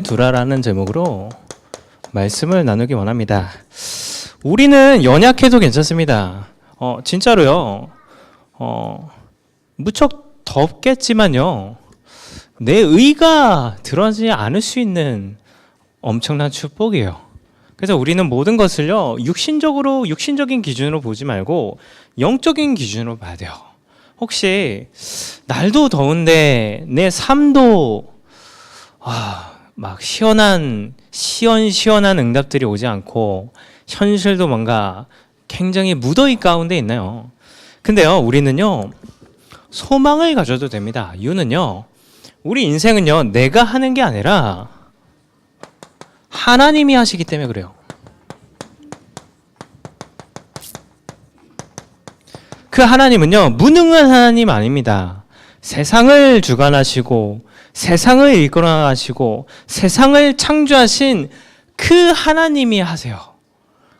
두라라는 제목으로 말씀을 나누기 원합니다. 우리는 연약해도 괜찮습니다. 진짜로요. 무척 덥겠지만요. 내 의가 드러나지 않을 수 있는 엄청난 축복이에요. 그래서 우리는 모든 것을요, 육신적인 기준으로 보지 말고 영적인 기준으로 봐야 돼요. 혹시 날도 더운데 내 삶도 막 시원한 응답들이 오지 않고 현실도 뭔가 굉장히 무더위 가운데 있나요? 근데요, 우리는요, 소망을 가져도 됩니다. 이유는요, 우리 인생은요, 내가 하는 게 아니라 하나님이 하시기 때문에 그래요. 그 하나님은요, 무능한 하나님 아닙니다. 세상을 주관하시고 세상을 이끌어 나가시고 세상을 창조하신 그 하나님이 하세요.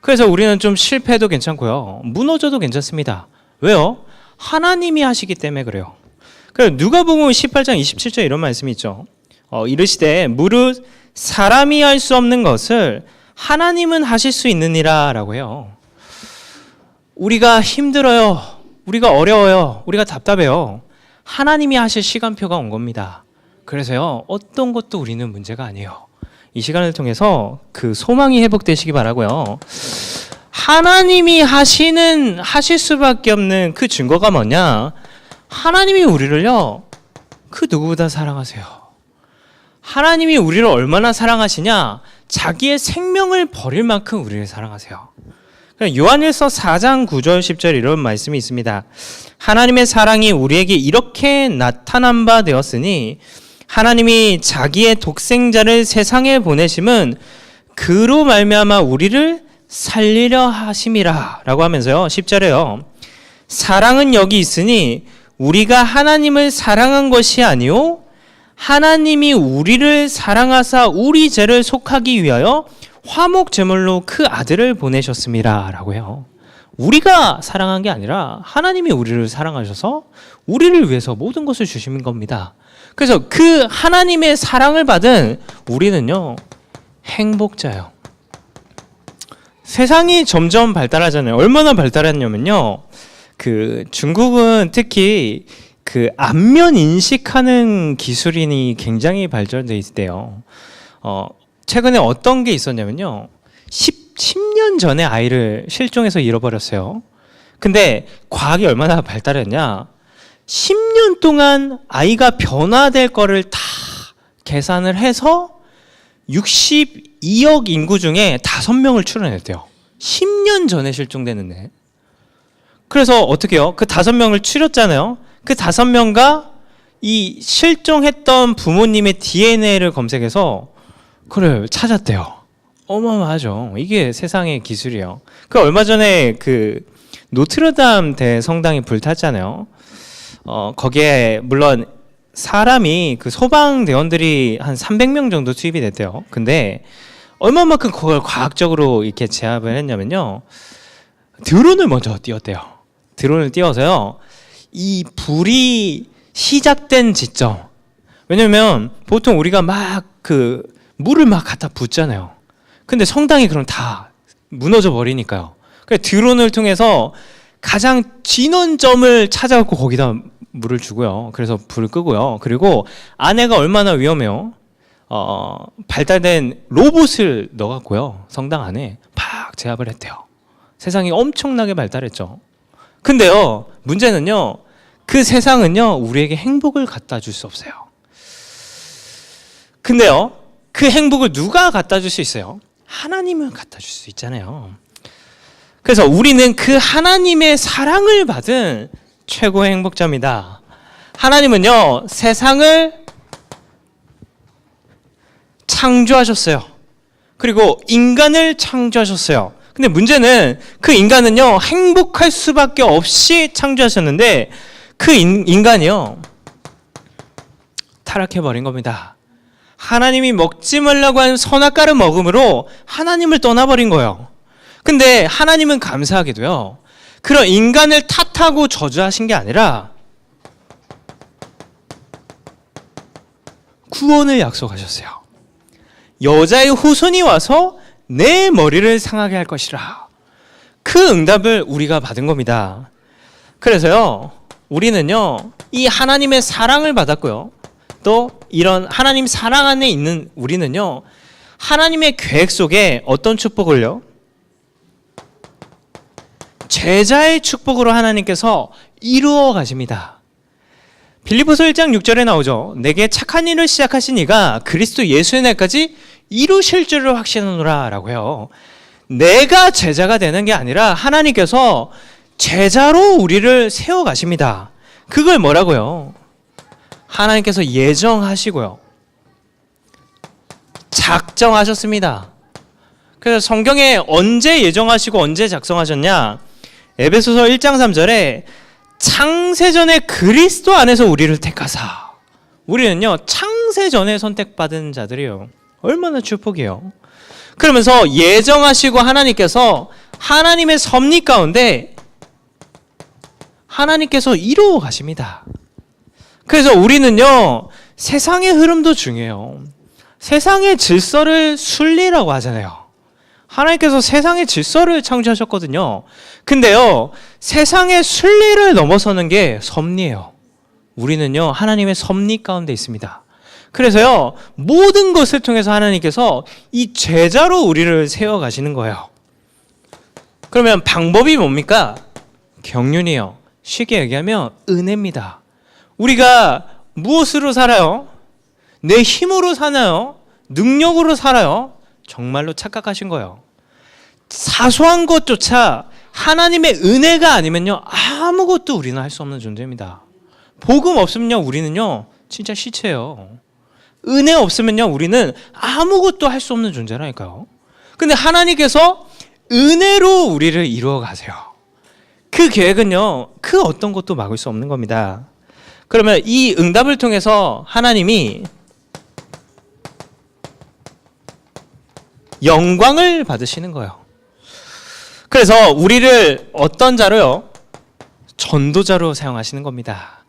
그래서 우리는 좀 실패해도 괜찮고요, 무너져도 괜찮습니다. 왜요? 하나님이 하시기 때문에 그래요. 그래서 누가복음 18장 27절 이런 말씀이 있죠. 이르시되 무릇 사람이 할 수 없는 것을 하나님은 하실 수 있느니라 라고 해요. 우리가 힘들어요, 우리가 어려워요, 우리가 답답해요. 하나님이 하실 시간표가 온 겁니다. 그래서요, 어떤 것도 우리는 문제가 아니에요. 이 시간을 통해서 그 소망이 회복되시기 바라고요. 하나님이 하실 수밖에 없는 그 증거가 뭐냐? 하나님이 우리를요, 그 누구보다 사랑하세요. 하나님이 우리를 얼마나 사랑하시냐? 자기의 생명을 버릴 만큼 우리를 사랑하세요. 요한일서 4장 9절 10절 이런 말씀이 있습니다. 하나님의 사랑이 우리에게 이렇게 나타난 바 되었으니 하나님이 자기의 독생자를 세상에 보내심은 그로 말미암아 우리를 살리려 하심이라 라고 하면서요, 10절에요. 사랑은 여기 있으니 우리가 하나님을 사랑한 것이 아니요 하나님이 우리를 사랑하사 우리 죄를 속하기 위하여 화목 제물로 그 아들을 보내셨습니다 라고 해요. 우리가 사랑한 게 아니라 하나님이 우리를 사랑하셔서 우리를 위해서 모든 것을 주신 겁니다. 그래서 그 하나님의 사랑을 받은 우리는요, 행복자예요. 세상이 점점 발달하잖아요. 얼마나 발달했냐면요, 그 중국은 특히 그 안면 인식하는 기술이 굉장히 발전돼 있대요. 최근에 어떤 게 있었냐면요, 10년 전에 아이를 실종해서 잃어버렸어요. 근데 과학이 얼마나 발달했냐, 10년 동안 아이가 변화될 거를 다 계산을 해서 62억 인구 중에 5명을 추려냈대요. 10년 전에 실종됐는데. 그래서 어떻게 해요? 그 5명을 추렸잖아요. 그 5명과 이 실종했던 부모님의 DNA를 검색해서 그래 찾았대요. 어마어마하죠. 이게 세상의 기술이에요. 그 얼마 전에 그 노트르담 대성당이 불탔잖아요. 거기에 물론 사람이 그 소방대원들이 한 300명 정도 투입이 됐대요. 근데 얼마만큼 그걸 과학적으로 이렇게 제압을 했냐면요, 드론을 먼저 띄웠대요. 드론을 띄워서요, 이 불이 시작된 지점, 왜냐면 보통 우리가 막 그 물을 막 갖다 붓잖아요. 근데 성당이 그럼 다 무너져 버리니까요. 그래서 드론을 통해서 가장 진원점을 찾아갖고 거기다 물을 주고요. 그래서 불을 끄고요. 그리고 안에가 얼마나 위험해요. 발달된 로봇을 넣어갖고요, 성당 안에 팍 제압을 했대요. 세상이 엄청나게 발달했죠. 근데요, 문제는요, 그 세상은요, 우리에게 행복을 갖다 줄 수 없어요. 근데요, 그 행복을 누가 갖다 줄 수 있어요? 하나님은 갖다 줄 수 있잖아요. 그래서 우리는 그 하나님의 사랑을 받은 최고의 행복자입니다. 하나님은요, 세상을 창조하셨어요. 그리고 인간을 창조하셨어요. 근데 문제는 그 인간은요, 행복할 수밖에 없이 창조하셨는데 그 인간이요, 타락해버린 겁니다. 하나님이 먹지 말라고 한 선악과를 먹음으로 하나님을 떠나버린 거예요. 근데 하나님은 감사하게도요, 그런 인간을 탓하고 저주하신 게 아니라 구원을 약속하셨어요. 여자의 후손이 와서 내 머리를 상하게 할 것이라. 그 응답을 우리가 받은 겁니다. 그래서요, 우리는요, 이 하나님의 사랑을 받았고요, 또 이런 하나님 사랑 안에 있는 우리는요, 하나님의 계획 속에 어떤 축복을요? 제자의 축복으로 하나님께서 이루어 가십니다. 빌립보서 1장 6절에 나오죠. 내게 착한 일을 시작하신 이가 그리스도 예수의 날까지 이루실 줄을 확신하노라 라고 해요. 내가 제자가 되는 게 아니라 하나님께서 제자로 우리를 세워 가십니다. 그걸 뭐라고요? 하나님께서 예정하시고요, 작정하셨습니다. 그래서 성경에 언제 예정하시고 언제 작성하셨냐? 에베소서 1장 3절에 창세전에 그리스도 안에서 우리를 택하사. 우리는요, 창세전에 선택받은 자들이에요. 얼마나 축복이에요. 그러면서 예정하시고 하나님께서 하나님의 섭리 가운데 하나님께서 이루어 가십니다. 그래서 우리는요, 세상의 흐름도 중요해요. 세상의 질서를 순리라고 하잖아요. 하나님께서 세상의 질서를 창조하셨거든요. 근데요, 세상의 순리를 넘어서는 게 섭리예요. 우리는요, 하나님의 섭리 가운데 있습니다. 그래서요, 모든 것을 통해서 하나님께서 이 제자로 우리를 세워가시는 거예요. 그러면 방법이 뭡니까? 경륜이에요. 쉽게 얘기하면 은혜입니다. 우리가 무엇으로 살아요? 내 힘으로 사나요? 능력으로 살아요? 정말로 착각하신 거예요. 사소한 것조차 하나님의 은혜가 아니면요, 아무것도 우리는 할 수 없는 존재입니다. 복음 없으면요, 우리는요, 진짜 시체예요. 은혜 없으면요, 우리는 아무것도 할 수 없는 존재라니까요. 근데 하나님께서 은혜로 우리를 이루어 가세요. 그 계획은요, 그 어떤 것도 막을 수 없는 겁니다. 그러면 이 응답을 통해서 하나님이 영광을 받으시는 거예요. 그래서 우리를 어떤 자로요? 전도자로 사용하시는 겁니다.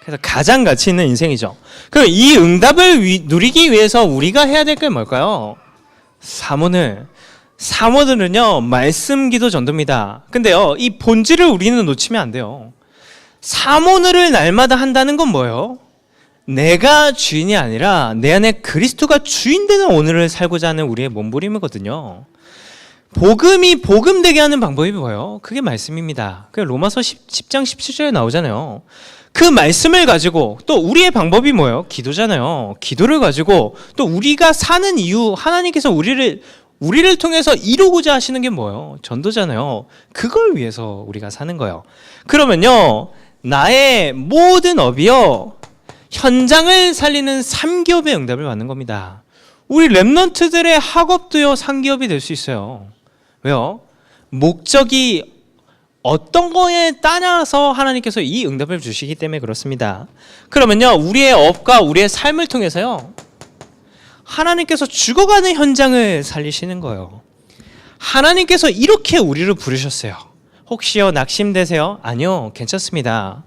그래서 가장 가치 있는 인생이죠. 그럼 이 응답을 누리기 위해서 우리가 해야 될 게 뭘까요? 사모들은요, 말씀, 기도, 전도입니다. 근데요, 이 본질을 우리는 놓치면 안 돼요. 사모늘을 날마다 한다는 건 뭐예요? 내가 주인이 아니라 내 안에 그리스도가 주인 되는 오늘을 살고자 하는 우리의 몸부림이거든요. 복음이 복음되게 하는 방법이 뭐예요? 그게 말씀입니다. 그 로마서 10장 17절에 나오잖아요. 그 말씀을 가지고 또 우리의 방법이 뭐예요? 기도잖아요. 기도를 가지고 또 우리가 사는 이유, 하나님께서 우리를 통해서 이루고자 하시는 게 뭐예요? 전도잖아요. 그걸 위해서 우리가 사는 거예요. 그러면요, 나의 모든 업이요, 현장을 살리는 3기업의 응답을 받는 겁니다. 우리 랩런트들의 학업도요, 3기업이 될 수 있어요. 왜요? 목적이 어떤 거에 따라서 하나님께서 이 응답을 주시기 때문에 그렇습니다. 그러면요, 우리의 업과 우리의 삶을 통해서요, 하나님께서 죽어가는 현장을 살리시는 거예요. 하나님께서 이렇게 우리를 부르셨어요. 혹시요, 낙심되세요? 아니요, 괜찮습니다.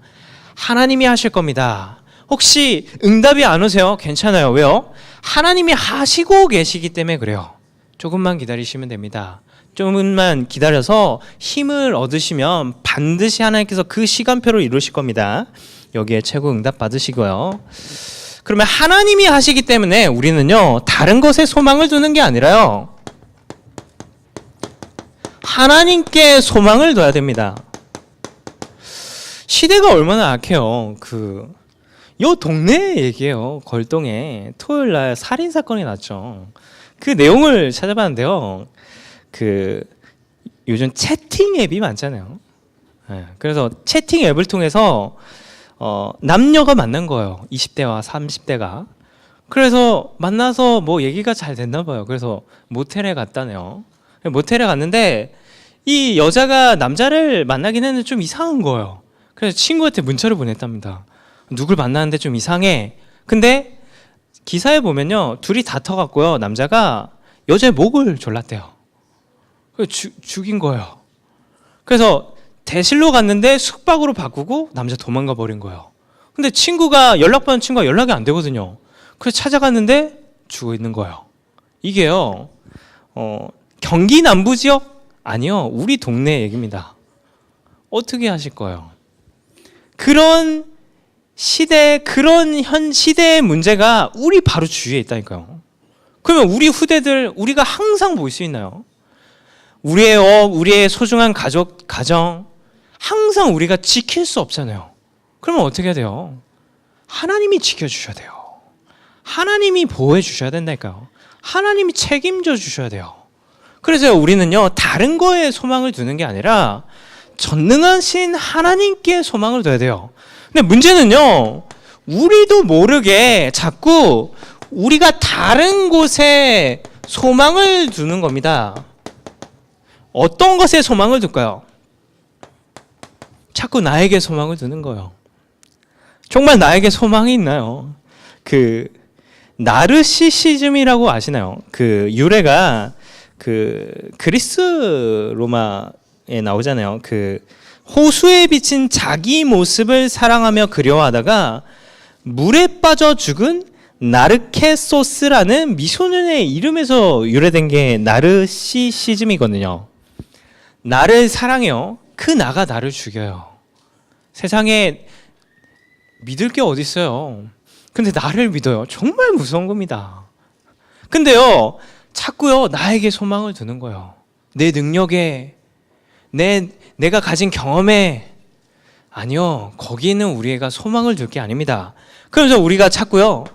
하나님이 하실 겁니다. 혹시 응답이 안 오세요? 괜찮아요. 왜요? 하나님이 하시고 계시기 때문에 그래요. 조금만 기다리시면 됩니다. 조금만 기다려서 힘을 얻으시면 반드시 하나님께서 그 시간표를 이루실 겁니다. 여기에 최고 응답 받으시고요. 그러면 하나님이 하시기 때문에 우리는요, 다른 것에 소망을 두는 게 아니라요, 하나님께 소망을 둬야 됩니다. 시대가 얼마나 악해요. 요 동네 얘기예요. 걸동에 토요일날 살인사건이 났죠. 그 내용을 찾아봤는데요, 요즘 채팅 앱이 많잖아요. 그래서 채팅 앱을 통해서 남녀가 만난 거예요. 20대와 30대가. 그래서 만나서 뭐 얘기가 잘 됐나 봐요. 그래서 모텔에 갔다네요. 모텔에 갔는데 이 여자가 남자를 만나긴 했는데 좀 이상한 거예요. 그래서 친구한테 문자를 보냈답니다. 누굴 만나는데 좀 이상해. 근데 기사에 보면요, 둘이 다퉈갖고요, 남자가 여자의 목을 졸랐대요. 죽인 거예요. 그래서 대실로 갔는데 숙박으로 바꾸고 남자 도망가 버린 거예요. 근데 연락받은 친구가 연락이 안 되거든요. 그래서 찾아갔는데 죽어 있는 거예요. 이게요, 경기 남부 지역? 아니요, 우리 동네 얘기입니다. 어떻게 하실 거예요? 그런 시대의 문제가 우리 바로 주위에 있다니까요. 그러면 우리 후대들, 우리가 항상 볼 수 있나요? 우리의 우리의 소중한 가정, 항상 우리가 지킬 수 없잖아요. 그러면 어떻게 해야 돼요? 하나님이 지켜주셔야 돼요. 하나님이 보호해 주셔야 된다니까요. 하나님이 책임져 주셔야 돼요. 그래서 우리는요, 다른 거에 소망을 두는 게 아니라 전능하신 하나님께 소망을 둬야 돼요. 근데 문제는요, 우리도 모르게 자꾸 우리가 다른 곳에 소망을 두는 겁니다. 어떤 것에 소망을 둘까요? 자꾸 나에게 소망을 두는 거예요. 정말 나에게 소망이 있나요? 나르시시즘이라고 아시나요? 유래가 그리스 로마에 나오잖아요. 호수에 비친 자기 모습을 사랑하며 그리워하다가 물에 빠져 죽은 나르케소스라는 미소년의 이름에서 유래된 게 나르시시즘이거든요. 나를 사랑해요. 그 나가 나를 죽여요. 세상에 믿을 게 어디 있어요. 근데 나를 믿어요. 정말 무서운 겁니다. 근데요, 자꾸요, 나에게 소망을 두는 거예요. 내 능력에, 내가 가진 경험에. 아니요, 거기는 우리가 소망을 둘 게 아닙니다. 그래서 우리가 자꾸요,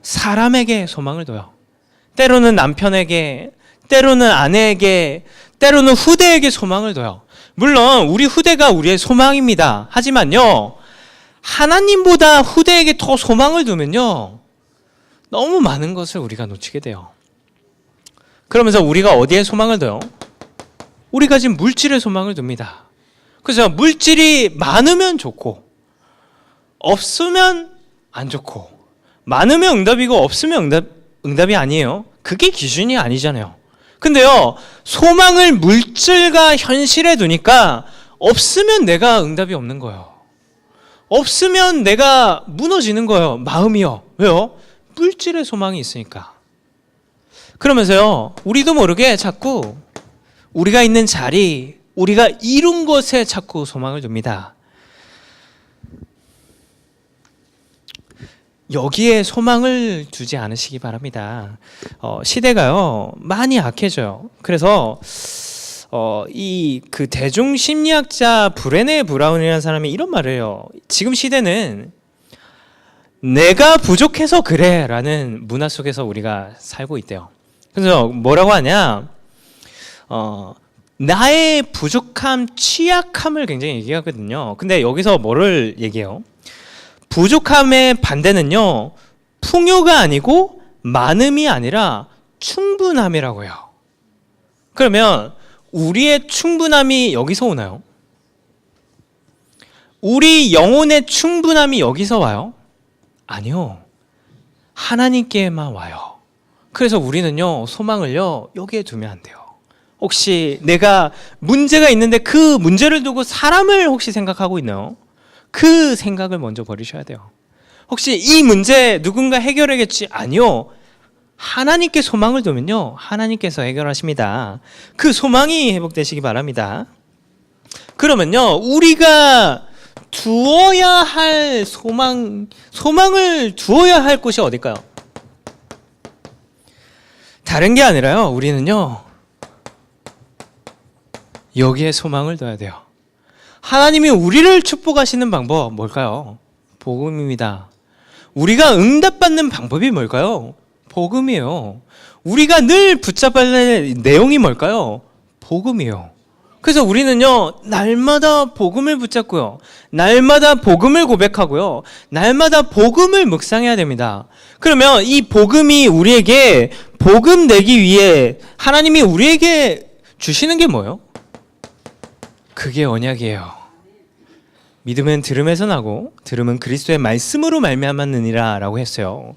사람에게 소망을 둬요. 때로는 남편에게, 때로는 아내에게, 때로는 후대에게 소망을 둬요. 물론 우리 후대가 우리의 소망입니다. 하지만요, 하나님보다 후대에게 더 소망을 두면요, 너무 많은 것을 우리가 놓치게 돼요. 그러면서 우리가 어디에 소망을 둬요? 우리가 지금 물질에 소망을 둡니다. 그래서 물질이 많으면 좋고 없으면 안 좋고, 많으면 응답이고 없으면 응답이 아니에요. 그게 기준이 아니잖아요. 근데요, 소망을 물질과 현실에 두니까 없으면 내가 응답이 없는 거예요. 없으면 내가 무너지는 거예요. 마음이요. 왜요? 물질의 소망이 있으니까. 그러면서요, 우리도 모르게 자꾸 우리가 있는 자리, 우리가 이룬 것에 자꾸 소망을 둡니다. 여기에 소망을 두지 않으시기 바랍니다. 시대가요, 많이 악해져요. 그래서 대중 심리학자 브레네 브라운이라는 사람이 이런 말을 해요. 지금 시대는 내가 부족해서 그래 라는 문화 속에서 우리가 살고 있대요. 그래서 뭐라고 하냐, 나의 부족함, 취약함을 굉장히 얘기하거든요. 근데 여기서 뭐를 얘기해요? 부족함의 반대는요, 풍요가 아니고 많음이 아니라 충분함이라고 해요. 그러면 우리의 충분함이 여기서 오나요? 우리 영혼의 충분함이 여기서 와요? 아니요, 하나님께만 와요. 그래서 우리는요, 소망을요, 여기에 두면 안 돼요. 혹시 내가 문제가 있는데 그 문제를 두고 사람을 혹시 생각하고 있나요? 그 생각을 먼저 버리셔야 돼요. 혹시 이 문제 누군가 해결하겠지? 아니요, 하나님께 소망을 두면요, 하나님께서 해결하십니다. 그 소망이 회복되시기 바랍니다. 그러면요, 우리가 두어야 할 소망을 두어야 할 곳이 어딜까요? 다른 게 아니라요, 우리는요, 여기에 소망을 둬야 돼요. 하나님이 우리를 축복하시는 방법 뭘까요? 복음입니다. 우리가 응답받는 방법이 뭘까요? 복음이에요. 우리가 늘 붙잡아야 할 내용이 뭘까요? 복음이에요. 그래서 우리는요, 날마다 복음을 붙잡고요, 날마다 복음을 고백하고요, 날마다 복음을 묵상해야 됩니다. 그러면 이 복음이 우리에게 복음 내기 위해 하나님이 우리에게 주시는 게 뭐예요? 그게 언약이에요. 믿음은 들음에서 나고 들음은 그리스도의 말씀으로 말미암았느니라 라고 했어요.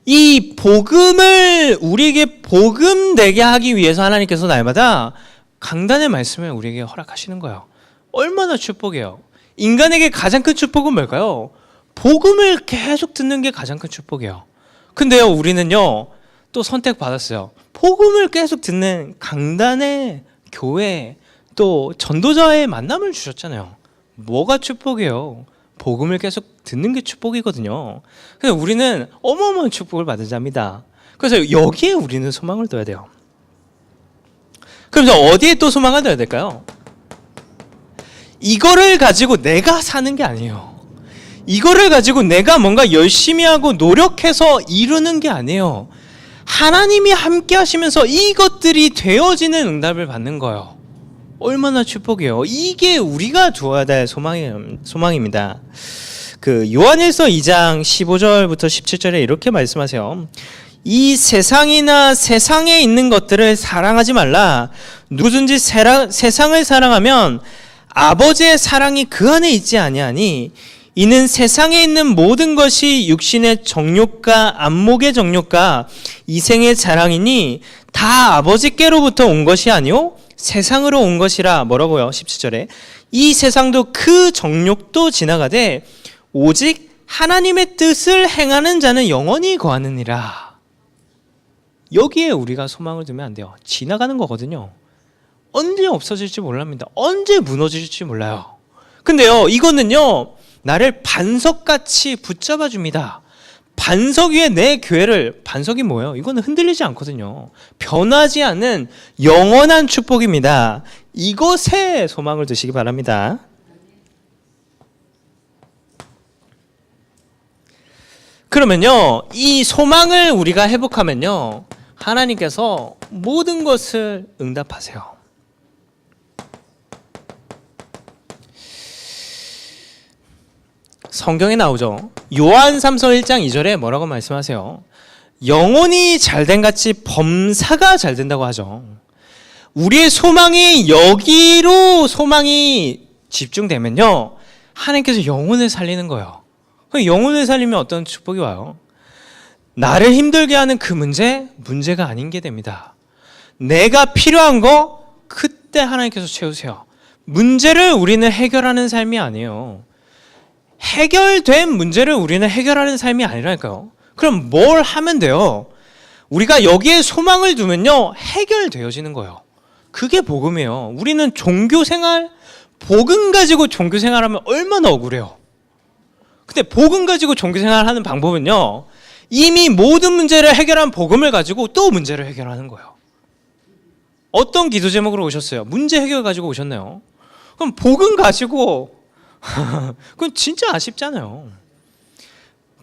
이 복음을 우리에게 복음 되게 하기 위해서 하나님께서 날마다 강단의 말씀을 우리에게 허락하시는 거예요. 얼마나 축복이에요. 인간에게 가장 큰 축복은 뭘까요? 복음을 계속 듣는 게 가장 큰 축복이에요. 근데요, 우리는요, 또 선택받았어요. 복음을 계속 듣는 강단의 교회, 또 전도자의 만남을 주셨잖아요. 뭐가 축복이에요? 복음을 계속 듣는 게 축복이거든요. 그래서 우리는 어마어마한 축복을 받은 자입니다. 그래서 여기에 우리는 소망을 둬야 돼요. 그래서 어디에 또 소망을 둬야 될까요? 이거를 가지고 내가 사는 게 아니에요. 이거를 가지고 내가 뭔가 열심히 하고 노력해서 이루는 게 아니에요. 하나님이 함께 하시면서 이것들이 되어지는 응답을 받는 거예요. 얼마나 축복이에요. 이게 우리가 두어야 될 소망입니다. 그 요한일서 2장 15절부터 17절에 이렇게 말씀하세요. 이 세상이나 세상에 있는 것들을 사랑하지 말라. 누구든지 세상을 사랑하면 아버지의 사랑이 그 안에 있지 아니하니 이는 세상에 있는 모든 것이 육신의 정욕과 안목의 정욕과 이생의 자랑이니 다 아버지께로부터 온 것이 아니요 세상으로 온 것이라. 뭐라고요? 17절에 이 세상도 그 정욕도 지나가되 오직 하나님의 뜻을 행하는 자는 영원히 거하느니라. 여기에 우리가 소망을 두면 안 돼요. 지나가는 거거든요. 언제 없어질지 몰랍니다. 언제 무너질지 몰라요. 근데요, 이거는요, 나를 반석같이 붙잡아 줍니다. 반석 위에 내 교회를, 반석이 뭐예요? 이거는 흔들리지 않거든요. 변하지 않는 영원한 축복입니다. 이것에 소망을 두시기 바랍니다. 그러면요, 이 소망을 우리가 회복하면요, 하나님께서 모든 것을 응답하세요. 성경에 나오죠. 요한 3서 1장 2절에 뭐라고 말씀하세요? 영혼이 잘된 같이 범사가 잘 된다고 하죠. 우리의 소망이 여기로 소망이 집중되면요, 하나님께서 영혼을 살리는 거예요. 영혼을 살리면 어떤 축복이 와요? 나를 힘들게 하는 그 문제가 아닌 게 됩니다. 내가 필요한 거 그때 하나님께서 채우세요. 문제를 우리는 해결하는 삶이 아니에요. 해결된 문제를 우리는 해결하는 삶이 아니라니까요. 그럼 뭘 하면 돼요? 우리가 여기에 소망을 두면요, 해결되어지는 거예요. 그게 복음이에요. 우리는 종교생활, 복음 가지고 종교생활하면 얼마나 억울해요. 근데 복음 가지고 종교생활하는 방법은요, 이미 모든 문제를 해결한 복음을 가지고 또 문제를 해결하는 거예요. 어떤 기도 제목으로 오셨어요? 문제 해결 가지고 오셨나요? 그럼 복음 가지고 그건 진짜 아쉽잖아요.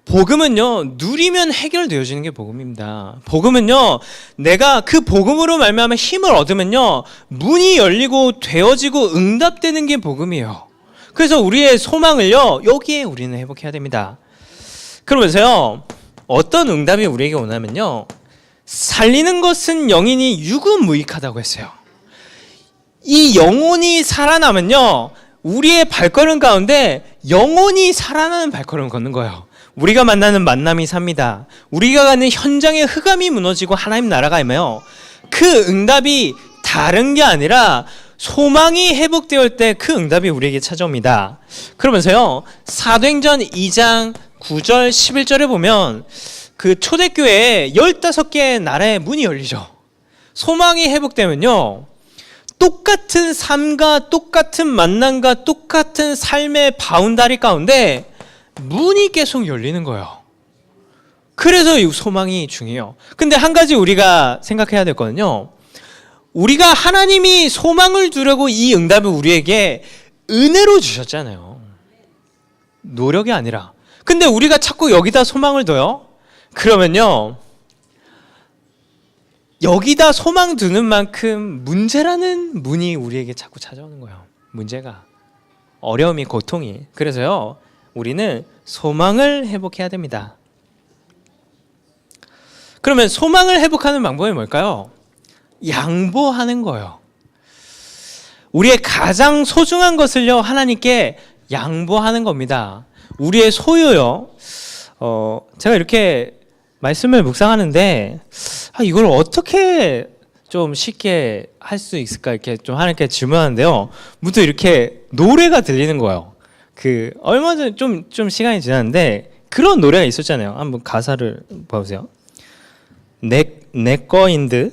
복음은요, 누리면 해결되어지는 게 복음입니다. 복음은요, 내가 그 복음으로 말미암아 힘을 얻으면요, 문이 열리고 되어지고 응답되는 게 복음이에요. 그래서 우리의 소망을요, 여기에 우리는 회복해야 됩니다. 그러면서요, 어떤 응답이 우리에게 오냐면요, 살리는 것은 영이니 육은 무익하다고 했어요. 이 영혼이 살아나면요, 우리의 발걸음 가운데 영혼이 살아나는 발걸음을 걷는 거예요. 우리가 만나는 만남이 삽니다. 우리가 가는 현장의 흑암이 무너지고 하나님 나라가 임해요. 그 응답이 다른 게 아니라 소망이 회복되었을 때 그 응답이 우리에게 찾아옵니다. 그러면서요, 사도행전 2장 9절 11절에 보면 그 초대교회에 15개의 나라의 문이 열리죠. 소망이 회복되면요, 똑같은 삶과 똑같은 만남과 똑같은 삶의 바운다리 가운데 문이 계속 열리는 거예요. 그래서 이 소망이 중요해요. 근데 한 가지 우리가 생각해야 될 거는요, 우리가 하나님이 소망을 두려고 이 응답을 우리에게 은혜로 주셨잖아요. 노력이 아니라. 근데 우리가 자꾸 여기다 소망을 둬요? 그러면요, 여기다 소망 두는 만큼 문제라는 문이 우리에게 자꾸 찾아오는 거예요. 문제가, 어려움이, 고통이. 그래서요, 우리는 소망을 회복해야 됩니다. 그러면 소망을 회복하는 방법이 뭘까요? 양보하는 거예요. 우리의 가장 소중한 것을요, 하나님께 양보하는 겁니다. 우리의 소유요. 제가 이렇게 말씀을 묵상하는데, 이걸 어떻게 좀 쉽게 할 수 있을까 이렇게 좀 하나님께 질문하는데요, 문득 이렇게 노래가 들리는 거예요. 얼마 전에 좀 시간이 지났는데 그런 노래가 있었잖아요. 한번 가사를 봐보세요. 내 거인 듯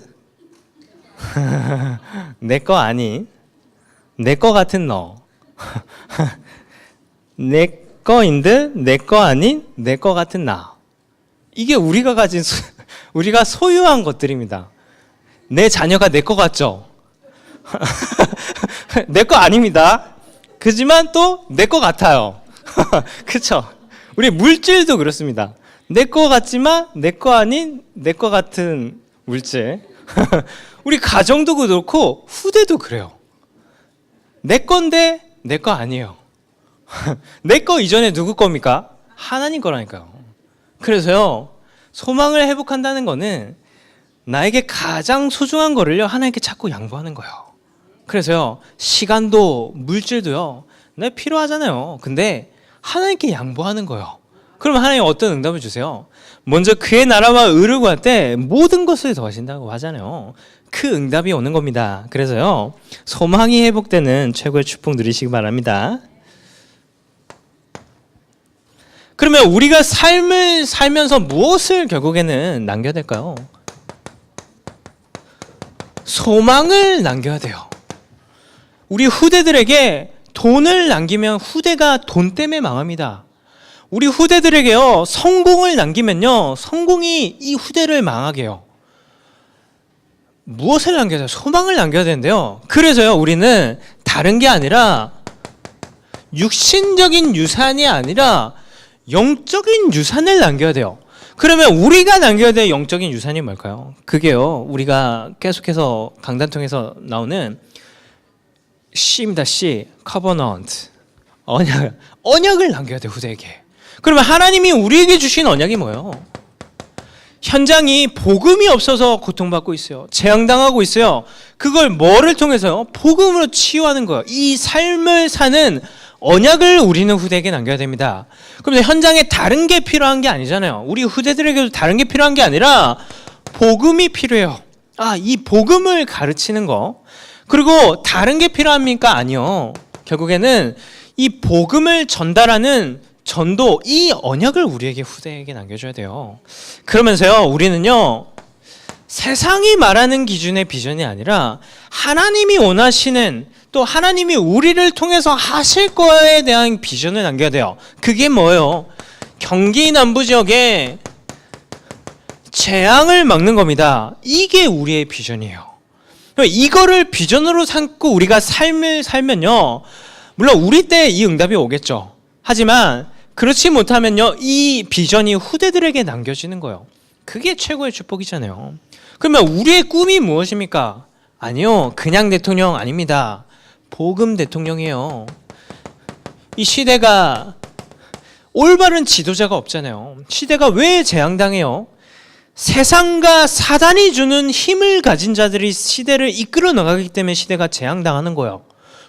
내 거 아닌 내 거 같은 너 내 거인 듯 내 거 아닌 내 거 같은 나. 이게 우리가 가진 우리가 소유한 것들입니다. 내 자녀가 내 거 같죠? 내 거 아닙니다. 그지만 또 내 거 같아요. 그렇죠? 우리 물질도 그렇습니다. 내 거 같지만 내 거 아닌 내 거 같은 물질. 우리 가정도 그렇고 후대도 그래요. 내 건데 내 거 아니에요. 내 거 이전에 누구 겁니까? 하나님 거라니까요. 그래서요, 소망을 회복한다는 거는 나에게 가장 소중한 거를요 하나님께 자꾸 양보하는 거예요. 그래서요, 시간도 물질도요 내 필요하잖아요. 근데 하나님께 양보하는 거예요. 그러면 하나님 어떤 응답을 주세요? 먼저 그의 나라와 의를 구할 때 모든 것을 더하신다고 하잖아요. 그 응답이 오는 겁니다. 그래서요, 소망이 회복되는 최고의 축복 누리시기 바랍니다. 그러면 우리가 삶을 살면서 무엇을 결국에는 남겨야 될까요? 소망을 남겨야 돼요. 우리 후대들에게 돈을 남기면 후대가 돈 때문에 망합니다. 우리 후대들에게요, 성공을 남기면요, 성공이 이 후대를 망하게 해요. 무엇을 남겨야 돼요? 소망을 남겨야 되는데요. 그래서요, 우리는 다른 게 아니라 육신적인 유산이 아니라 영적인 유산을 남겨야 돼요. 그러면 우리가 남겨야 될 영적인 유산이 뭘까요? 그게요, 우리가 계속해서 강단 통해서 나오는 C입니다. C, covenant, 언약을 남겨야 돼요, 후대에게. 그러면 하나님이 우리에게 주신 언약이 뭐예요? 현장이 복음이 없어서 고통받고 있어요. 재앙당하고 있어요. 그걸 뭐를 통해서요? 복음으로 치유하는 거예요. 이 삶을 사는 언약을 우리는 후대에게 남겨야 됩니다. 그런데 현장에 다른 게 필요한 게 아니잖아요. 우리 후대들에게도 다른 게 필요한 게 아니라 복음이 필요해요. 이 복음을 가르치는 거. 그리고 다른 게 필요합니까? 아니요. 결국에는 이 복음을 전달하는 전도, 이 언약을 우리에게 후대에게 남겨줘야 돼요. 그러면서요, 우리는요, 세상이 말하는 기준의 비전이 아니라 하나님이 원하시는, 또 하나님이 우리를 통해서 하실 거에 대한 비전을 남겨야 돼요. 그게 뭐예요? 경기 남부 지역에 재앙을 막는 겁니다. 이게 우리의 비전이에요. 이거를 비전으로 삼고 우리가 삶을 살면요, 물론 우리 때 이 응답이 오겠죠. 하지만 그렇지 못하면요, 이 비전이 후대들에게 남겨지는 거예요. 그게 최고의 축복이잖아요. 그러면 우리의 꿈이 무엇입니까? 아니요, 그냥 대통령 아닙니다. 복음 대통령이에요. 이 시대가 올바른 지도자가 없잖아요. 시대가 왜 재앙당해요? 세상과 사단이 주는 힘을 가진 자들이 시대를 이끌어 나가기 때문에 시대가 재앙당하는 거예요.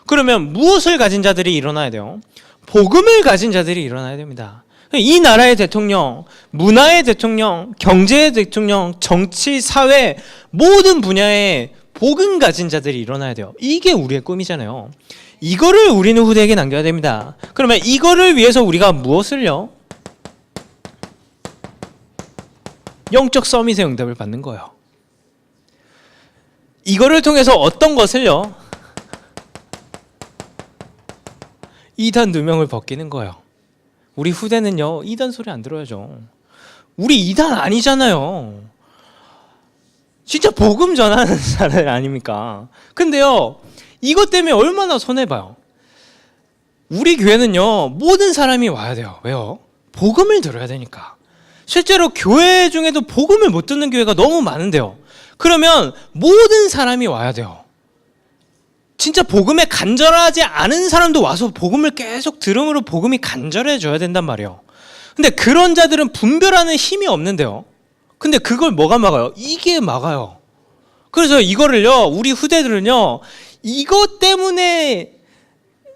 그러면 무엇을 가진 자들이 일어나야 돼요? 복음을 가진 자들이 일어나야 됩니다. 이 나라의 대통령, 문화의 대통령, 경제의 대통령, 정치, 사회 모든 분야에 복음 가진 자들이 일어나야 돼요. 이게 우리의 꿈이잖아요. 이거를 우리는 후대에게 남겨야 됩니다. 그러면 이거를 위해서 우리가 무엇을요? 영적 서밋의 응답을 받는 거예요. 이거를 통해서 어떤 것을요? 이단 누명을 벗기는 거예요. 우리 후대는요, 이단 소리 안 들어야죠. 우리 이단 아니잖아요. 진짜 복음 전하는 사람 아닙니까? 근데요, 이것 때문에 얼마나 손해봐요. 우리 교회는요, 모든 사람이 와야 돼요. 왜요? 복음을 들어야 되니까. 실제로 교회 중에도 복음을 못 듣는 교회가 너무 많은데요. 그러면 모든 사람이 와야 돼요. 진짜 복음에 간절하지 않은 사람도 와서 복음을 계속 들음으로 복음이 간절해져야 된단 말이에요. 근데 그런 자들은 분별하는 힘이 없는데요. 근데 그걸 뭐가 막아요? 이게 막아요. 그래서 이거를요, 우리 후대들은요, 이것 때문에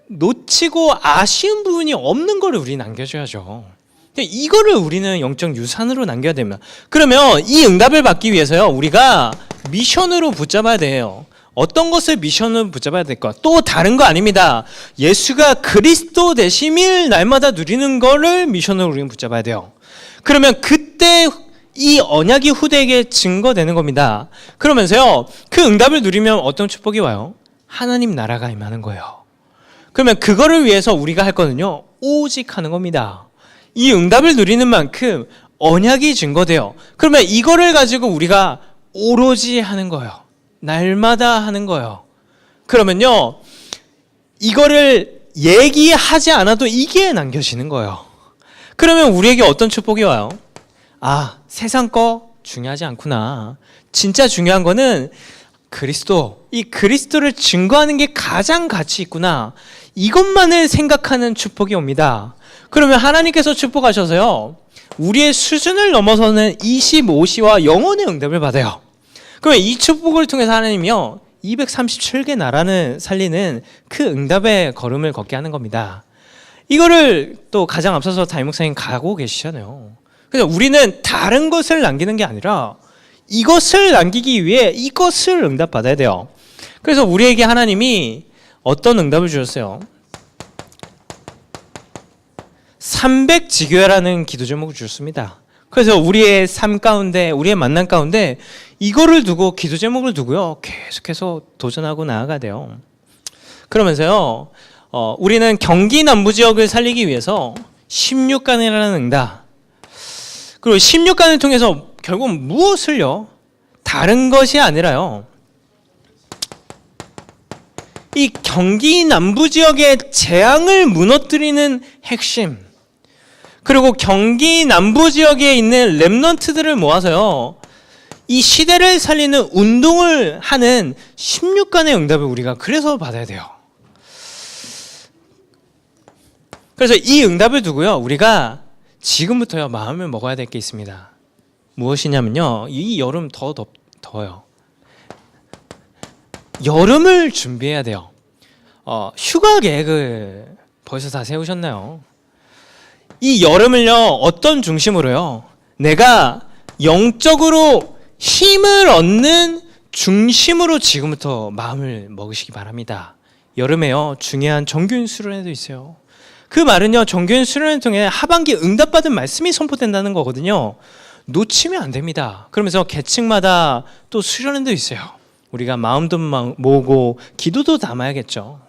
놓치고 아쉬운 부분이 없는 거를 우리 남겨줘야죠. 이거를 우리는 영적 유산으로 남겨야 됩니다. 그러면 이 응답을 받기 위해서요, 우리가 미션으로 붙잡아야 돼요. 어떤 것을 미션으로 붙잡아야 될까? 또 다른 거 아닙니다. 예수가 그리스도 되심을 날마다 누리는 거를 미션으로 우리는 붙잡아야 돼요. 그러면 그때 이 언약이 후대에게 증거되는 겁니다. 그러면서요, 그 응답을 누리면 어떤 축복이 와요? 하나님 나라가 임하는 거예요. 그러면 그거를 위해서 우리가 할 거는요, 오직 하는 겁니다. 이 응답을 누리는 만큼 언약이 증거돼요. 그러면 이거를 가지고 우리가 오로지 하는 거예요. 날마다 하는 거예요. 그러면요, 이거를 얘기하지 않아도 이게 남겨지는 거예요. 그러면 우리에게 어떤 축복이 와요? 아, 세상 거 중요하지 않구나. 진짜 중요한 거는 그리스도, 이 그리스도를 증거하는 게 가장 가치 있구나. 이것만을 생각하는 축복이 옵니다. 그러면 하나님께서 축복하셔서요, 우리의 수준을 넘어서는 25시와 영혼의 응답을 받아요. 그러면 이 축복을 통해서 하나님이요, 237개 나라는 살리는 그 응답의 걸음을 걷게 하는 겁니다. 이거를 또 가장 앞서서 담임 목사님 가고 계시잖아요. 그래서 우리는 다른 것을 남기는 게 아니라 이것을 남기기 위해 이것을 응답받아야 돼요. 그래서 우리에게 하나님이 어떤 응답을 주셨어요? 300지교회라는 기도 제목을 주셨습니다. 그래서 우리의 삶 가운데, 우리의 만남 가운데 이거를 두고, 기도 제목을 두고요, 계속해서 도전하고 나아가야 돼요. 그러면서요, 우리는 경기 남부 지역을 살리기 위해서 16간이라는 응답, 그리고 16간을 통해서 결국 무엇을요? 다른 것이 아니라요, 이 경기 남부 지역의 재앙을 무너뜨리는 핵심, 그리고 경기 남부 지역에 있는 렘넌트들을 모아서요, 이 시대를 살리는 운동을 하는 16간의 응답을 우리가 그래서 받아야 돼요. 그래서 이 응답을 두고요, 우리가 지금부터요, 마음을 먹어야 될 게 있습니다. 무엇이냐면요, 이 여름 더워요. 여름을 준비해야 돼요. 휴가 계획을 벌써 다 세우셨나요? 이 여름을요, 어떤 중심으로요? 내가 영적으로 힘을 얻는 중심으로 지금부터 마음을 먹으시기 바랍니다. 여름에요, 중요한 정규인 수련회도 있어요. 그 말은요, 정규인 수련회 통해 하반기 응답받은 말씀이 선포된다는 거거든요. 놓치면 안 됩니다. 그러면서 계층마다 또 수련회도 있어요. 우리가 마음도 모으고 기도도 담아야겠죠.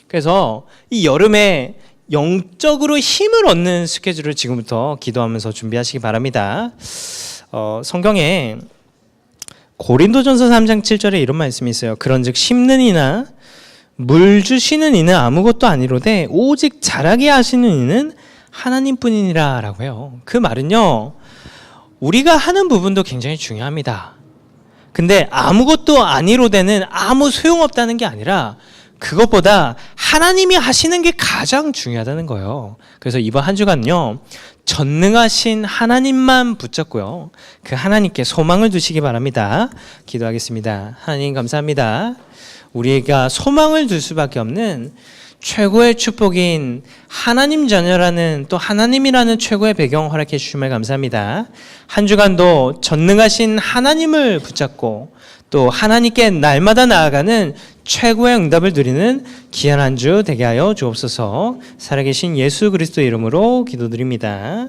그래서 이 여름에 영적으로 힘을 얻는 스케줄을 지금부터 기도하면서 준비하시기 바랍니다. 성경에 고린도전서 3장 7절에 이런 말씀이 있어요. 그런즉 심는 이나 물 주시는 이는 아무것도 아니로되 오직 자라게 하시는 이는 하나님뿐이니라 라고 해요. 그 말은요, 우리가 하는 부분도 굉장히 중요합니다. 근데 아무것도 아니로되는 아무 소용없다는 게 아니라 그것보다 하나님이 하시는 게 가장 중요하다는 거예요. 그래서 이번 한 주간요, 전능하신 하나님만 붙잡고요, 그 하나님께 소망을 두시기 바랍니다. 기도하겠습니다. 하나님 감사합니다. 우리가 소망을 둘 수밖에 없는 최고의 축복인 하나님 자녀라는, 또 하나님이라는 최고의 배경 허락해 주심을 감사합니다. 한 주간도 전능하신 하나님을 붙잡고 또 하나님께 날마다 나아가는 최고의 응답을 누리는 귀한 한 주 되게 하여 주옵소서. 살아계신 예수 그리스도 이름으로 기도드립니다.